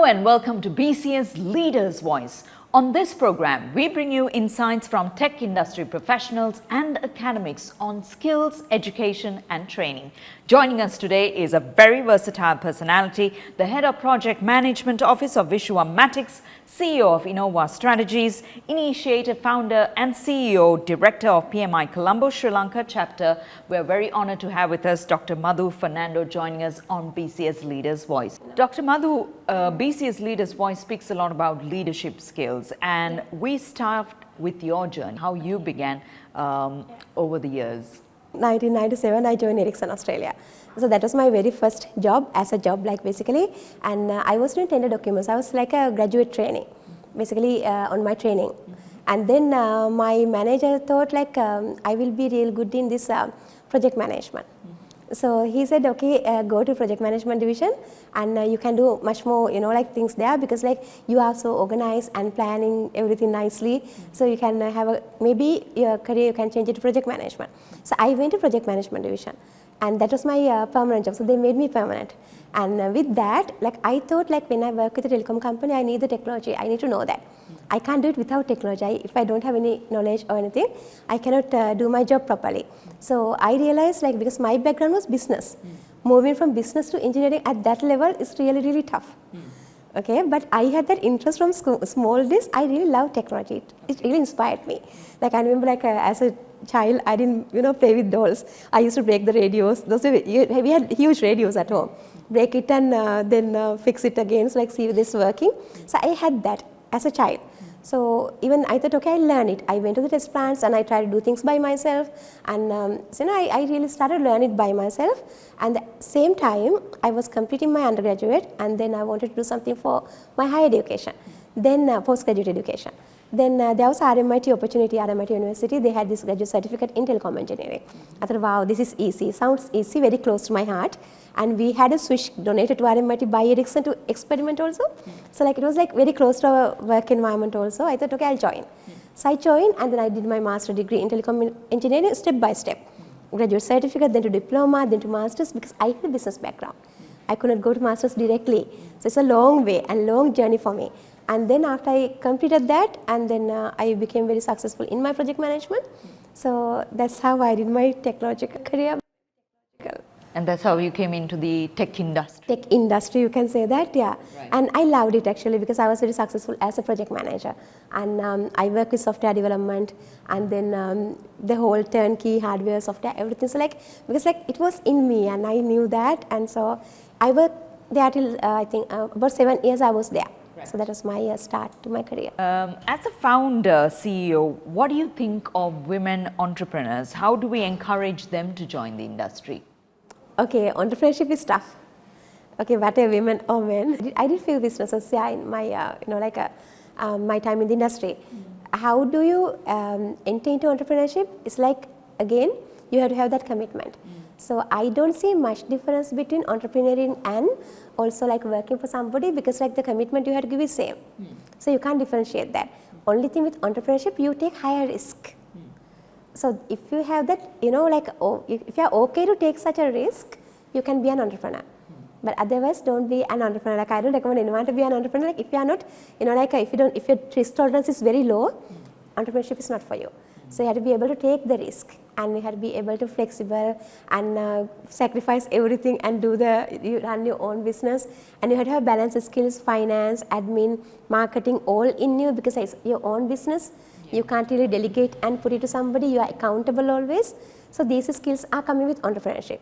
and welcome to BCS Leaders Voice. On this program, we bring you insights from tech industry professionals and academics on skills, education and training. Joining us today is a very versatile personality, the Head of Project Management Office of VizuaMatix, CEO of Innova Strategies, Initiator founder and CEO, Director of PMI Colombo, Sri Lanka chapter. We are very honored to have with us Dr. Madhu Fernando joining us on BCS Leaders Voice. Dr. Madhu, BCS Leaders Voice speaks a lot about leadership skills, and we start with your journey, how you began over the years. 1997, I joined Ericsson Australia. So that was my very first job, as a job basically. And I was doing tender documents. I was like a graduate trainee, basically on my training. And then my manager thought I will be real good in this project management. So he said, okay, go to project management division and you can do much more, things there, because you are so organized and planning everything nicely. So you can have maybe your career, you can change it to project management. So I went to project management division and that was my permanent job. So they made me permanent. And with that, I thought when I work with a telecom company, I need the technology. I need to know that. I can't do it without technology. If I don't have any knowledge or anything, I cannot do my job properly. So I realized because my background was business, moving from business to engineering at that level is really, really tough. Okay, but I had that interest from small days. I really love technology. It really inspired me. I remember as a child, I didn't play with dolls. I used to break the radios. We had huge radios at home. Break it and then fix it again. So see if this is working. So I had that as a child. So even I thought, okay, I'll learn it. I went to the test plants and I tried to do things by myself. And I really started learning it by myself. And at the same time, I was completing my undergraduate and then I wanted to do something for my higher education, then postgraduate education. Then there was RMIT opportunity, RMIT University. They had this graduate certificate in telecom engineering. I thought, wow, this is easy. Sounds easy, very close to my heart. And we had a switch donated to RMIT by Ericsson to experiment also. So it was very close to our work environment also. I thought, okay, I'll join. So I joined and then I did my master degree in telecom engineering step by step. Graduate certificate, then to diploma, then to master's, because I had a business background. I could not go to master's directly. So it's a long way and long journey for me. And then after I completed that, and then I became very successful in my project management. So that's how I did my technological career. And that's how you came into the tech industry. Tech industry, you can say that, yeah. Right. And I loved it actually because I was very successful as a project manager. And I work with software development and then the whole turnkey hardware, software, everything. So because it was in me and I knew that. And so I worked there till I think about 7 years I was there. Right. So that was my start to my career. As a founder, CEO, what do you think of women entrepreneurs? How do we encourage them to join the industry? Okay, entrepreneurship is tough. Okay, whether women or men. I did few businesses in my, my time in the industry. How do you enter into entrepreneurship? It's again, you have to have that commitment. So I don't see much difference between entrepreneuring and also working for somebody, because the commitment you have to give is same. So you can't differentiate that. Only thing with entrepreneurship, you take higher risk. So if you have that, if you are okay to take such a risk, you can be an entrepreneur. But otherwise, don't be an entrepreneur. I don't recommend anyone to be an entrepreneur. If you are not, if your risk tolerance is very low, entrepreneurship is not for you. So you have to be able to take the risk, and you have to be able to flexible and sacrifice everything and you run your own business. And you have to have balance skills, finance, admin, marketing, all in you, because it's your own business. You can't really delegate and put it to somebody. You are accountable always. So these skills are coming with entrepreneurship.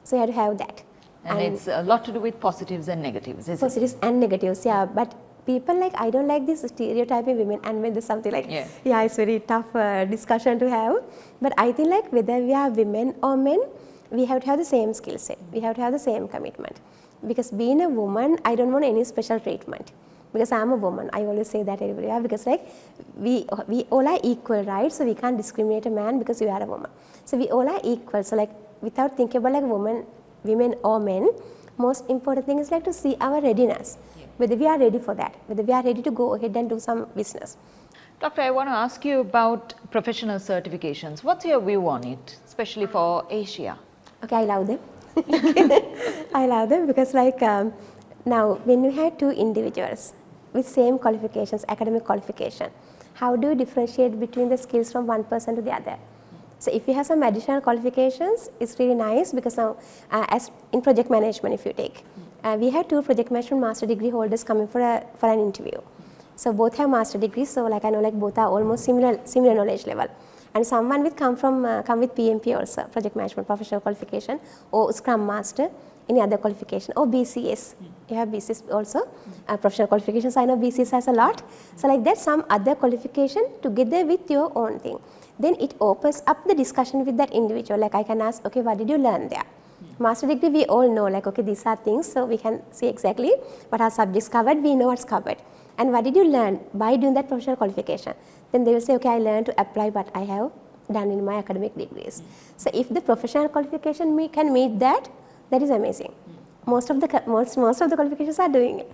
So you have to have that. And it's a lot to do with positives and negatives, isn't it? Positives and negatives, yeah. But people I don't like this stereotyping women, and when there's something it's very tough discussion to have. But I think whether we are women or men, we have to have the same skill set. We have to have the same commitment. Because being a woman, I don't want any special treatment. Because I'm a woman, I always say that everybody, because we all are equal, right? So we can't discriminate a man because you are a woman. So we all are equal. So without thinking about women or men, most important thing is to see our readiness. Whether we are ready for that, whether we are ready to go ahead and do some business. Doctor, I want to ask you about professional certifications. What's your view on it, especially for Asia? Okay, I love them. I love them because Now, when you have two individuals with same qualifications, academic qualification, how do you differentiate between the skills from one person to the other? So if you have some additional qualifications, it's really nice because now, as in project management, if you take, we have two project management master degree holders coming for an interview. So both have master degrees, so like I know like both are almost similar knowledge level. And someone will come with PMP also, project management professional qualification, or Scrum Master, any other qualification, or BCS. You have BCS also, professional qualifications. I know BCS has a lot. So like that, some other qualification together with your own thing. Then it opens up the discussion with that individual. Like I can ask, okay, what did you learn there? Master degree, we all know, like okay, these are things, so we can see exactly what our subjects covered. We know what's covered. And what did you learn by doing that professional qualification? Then they will say, okay, I learned to apply what I have done in my academic degrees. So if the professional qualification can meet that, that is amazing. Most of the qualifications are doing it.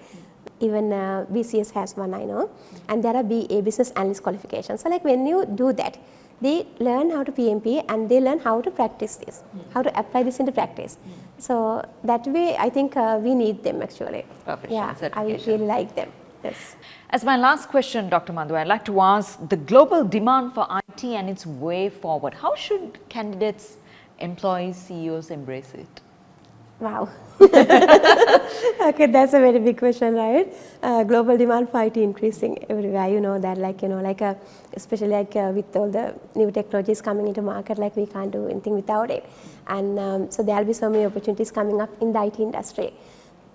Even BCS has one, I know, and there are BA, business analyst qualifications. So like when you do that, they learn how to PMP and they learn how to practice this, how to apply this into practice. So that way, I think we need them actually. Yeah, I really like them. Yes. As my last question, Dr. Madhu, I'd like to ask the global demand for IT and its way forward. How should candidates, employees, CEOs embrace it? Wow. Okay, that's a very big question, right? Global demand for IT increasing everywhere. You know that, like especially like with all the new technologies coming into market, like we can't do anything without it. And so there'll be so many opportunities coming up in the IT industry.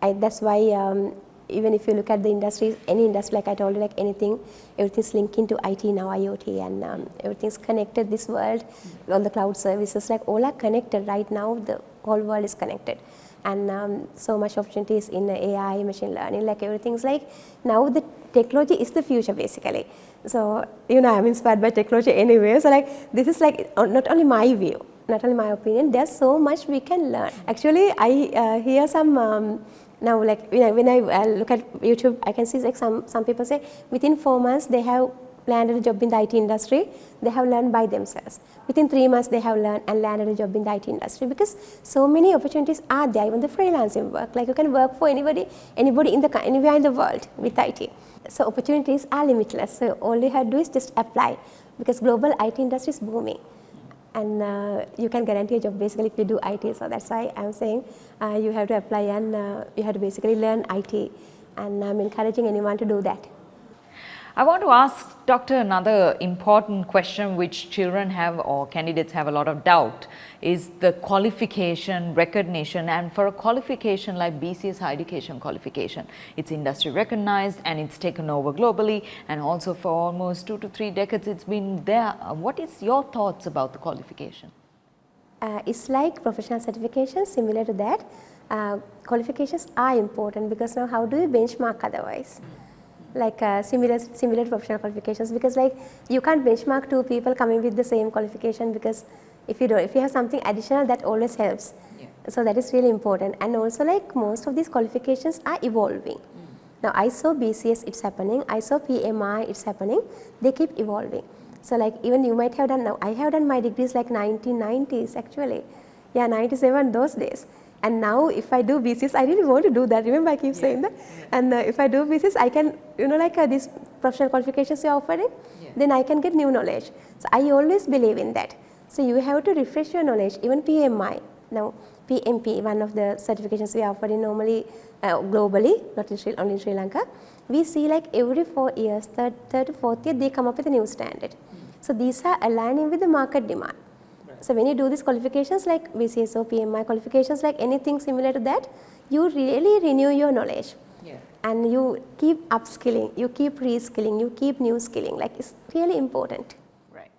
That's why. Even if you look at the industries, any industry, like I told you, like anything, everything's linked into IT now, IoT, and everything's connected. This world, all the cloud services, like all are connected right now. The whole world is connected, and so much opportunities in AI, machine learning, like everything's like now the technology is the future basically. So you know, I'm inspired by technology anyway. So like this is like not only my view, not only my opinion. There's so much we can learn. Actually, I hear some. Now, like when I look at YouTube, I can see like some people say within 4 months they have landed a job in the IT industry. They have learned by themselves. Within 3 months they have learned and landed a job in the IT industry because so many opportunities are there. Even the freelancing work, like you can work for anybody anywhere in the world with IT. So opportunities are limitless. So all you have to do is just apply because global IT industry is booming. And you can guarantee a job basically if you do IT. So that's why I'm saying you have to apply and you have to basically learn IT. And I'm encouraging anyone to do that. I want to ask Doctor another important question which children have or candidates have a lot of doubt is the qualification, recognition, and for a qualification like BCS higher education qualification, it's industry recognized and it's taken over globally and also for almost 2 to 3 decades it's been there. What is your thoughts about the qualification? It's like professional certification, similar to that. Qualifications are important because now how do you benchmark otherwise? Like similar professional qualifications, because like you can't benchmark 2 people coming with the same qualification, because if you have something additional, that always helps. Yeah. So that is really important. And also like most of these qualifications are evolving. Now I saw BCS, it's happening. I saw PMI, it's happening. They keep evolving. So like even you might have done, now I have done my degrees like 1990s actually. Yeah, 97 those days. And now if I do BCS, I really want to do that. Remember I keep saying that. And if I do BCS, I can, you know, like these professional qualifications you're offering, then I can get new knowledge. So I always believe in that. So you have to refresh your knowledge, even PMI. Now PMP, one of the certifications we are offering normally globally, not only in Sri Lanka. We see like every 4 years, third to fourth year, they come up with a new standard. So these are aligning with the market demand. So when you do these qualifications like BCS or PMI qualifications, like anything similar to that, you really renew your knowledge. Yeah. And you keep upskilling, you keep reskilling, you keep new skilling. Like it's really important. Right.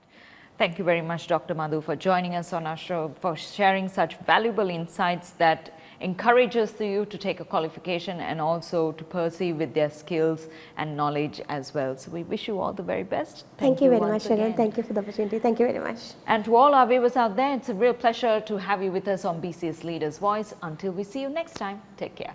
Thank you very much, Dr. Madhu, for joining us on our show, for sharing such valuable insights that encourages you to take a qualification and also to pursue with their skills and knowledge as well. So we wish you all the very best. Thank you very much, Sharon. Thank you for the opportunity. Thank you very much. And to all our viewers out there, it's a real pleasure to have you with us on BCS Leaders Voice. Until we see you next time, take care.